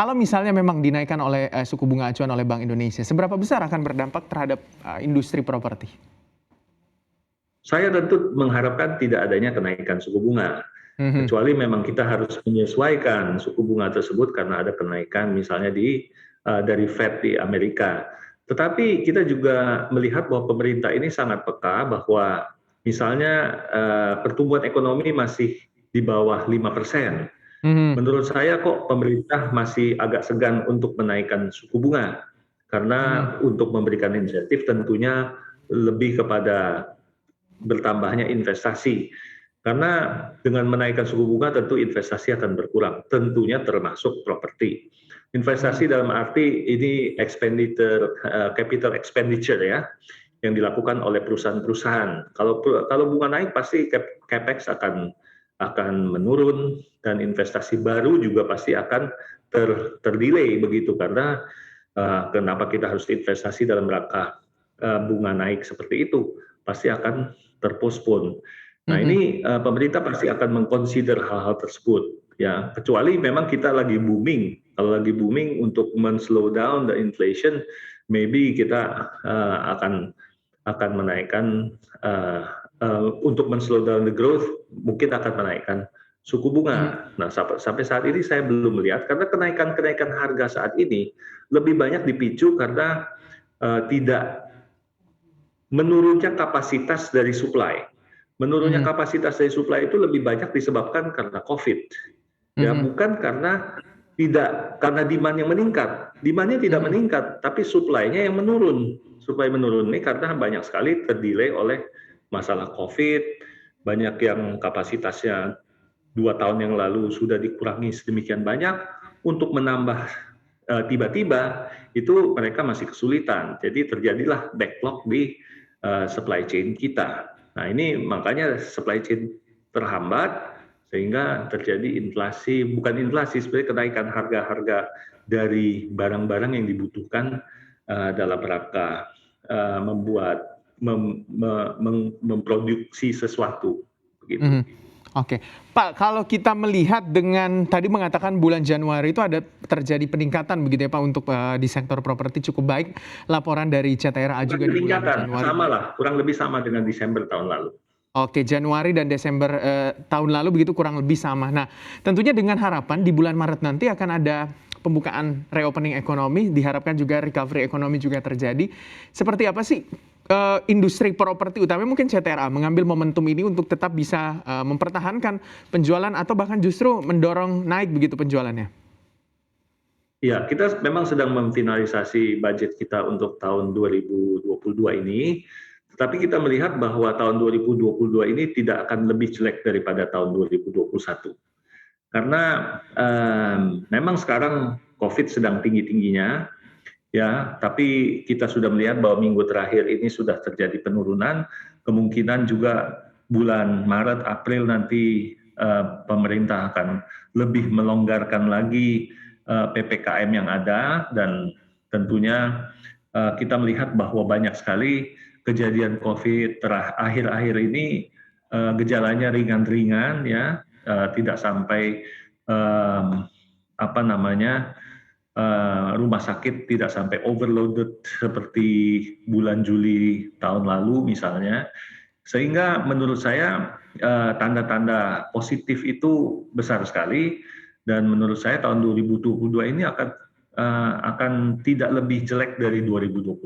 Kalau misalnya memang dinaikkan oleh suku bunga acuan oleh Bank Indonesia, seberapa besar akan berdampak terhadap industri properti? Saya tentu mengharapkan tidak adanya kenaikan suku bunga, Mhm. kecuali memang kita harus menyesuaikan suku bunga tersebut karena ada kenaikan misalnya dari Fed di Amerika. Tetapi kita juga melihat bahwa pemerintah ini sangat peka bahwa misalnya pertumbuhan ekonomi masih di bawah 5%. Mhm. Menurut saya kok pemerintah masih agak segan untuk menaikkan suku bunga, Mhm. karena untuk memberikan insentif tentunya lebih kepada bertambahnya investasi. Karena dengan menaikkan suku bunga tentu investasi akan berkurang, tentunya termasuk properti. Mhm. Investasi dalam arti ini capital expenditure ya, yang dilakukan oleh perusahaan-perusahaan. Kalau bunga naik pasti capex akan menurun dan investasi baru juga pasti akan terdelay begitu, karena kenapa kita harus investasi dalam rangka bunga naik seperti itu, pasti akan terpospon. Nah Mhm. ini pemerintah pasti akan mengconsider hal-hal tersebut ya, kecuali memang kita lagi booming. Kalau lagi booming untuk slow down the inflation, maybe kita akan menaikkan untuk slow down the growth, mungkin akan menaikkan suku Mhm. bunga. Nah sampai saat ini saya belum melihat, karena kenaikan harga saat ini lebih banyak dipicu karena tidak menurunnya kapasitas dari supply. Menurunnya Mhm. kapasitas dari supply itu lebih banyak disebabkan karena COVID. Ya, Mhm. bukan karena demand yang meningkat. Demand-nya tidak Mhm. meningkat, tapi supply-nya yang menurun. Supply menurun ini karena banyak sekali terdelay oleh masalah COVID, banyak yang kapasitasnya 2 tahun yang lalu sudah dikurangi sedemikian banyak, untuk menambah tiba-tiba itu mereka masih kesulitan. Jadi terjadilah backlog di supply chain kita. Nah ini makanya supply chain terhambat sehingga terjadi inflasi, bukan inflasi, sebenarnya kenaikan harga-harga dari barang-barang yang dibutuhkan dalam rangka memproduksi sesuatu begitu. Mhm. Oke. Pak, kalau kita melihat dengan tadi mengatakan bulan Januari itu ada terjadi peningkatan begitu ya Pak untuk, di sektor properti cukup baik laporan dari CTRA Bukan juga di bulan peningkatan, Januari. samalah, kurang lebih sama dengan Desember tahun lalu. Oke, Januari dan Desember, tahun lalu begitu kurang lebih sama. Nah, tentunya dengan harapan di bulan Maret nanti akan ada pembukaan reopening ekonomi, diharapkan juga recovery ekonomi juga terjadi. Seperti apa sih, industri properti utamanya mungkin CTRA mengambil momentum ini untuk tetap bisa, mempertahankan penjualan atau bahkan justru mendorong naik begitu penjualannya? Ya, kita memang sedang memfinalisasi budget kita untuk tahun 2022 ini, tetapi kita melihat bahwa tahun 2022 ini tidak akan lebih jelek daripada tahun 2021. Karena memang sekarang COVID sedang tinggi-tingginya, ya, tapi kita sudah melihat bahwa minggu terakhir ini sudah terjadi penurunan, kemungkinan juga bulan Maret, April nanti pemerintah akan lebih melonggarkan lagi PPKM yang ada, dan tentunya kita melihat bahwa banyak sekali kejadian COVID akhir-akhir ini gejalanya ringan-ringan ya, tidak sampai apa namanya rumah sakit tidak sampai overloaded seperti bulan Juli tahun lalu misalnya, sehingga menurut saya tanda-tanda positif itu besar sekali, dan menurut saya tahun 2022 ini akan tidak lebih jelek dari 2021.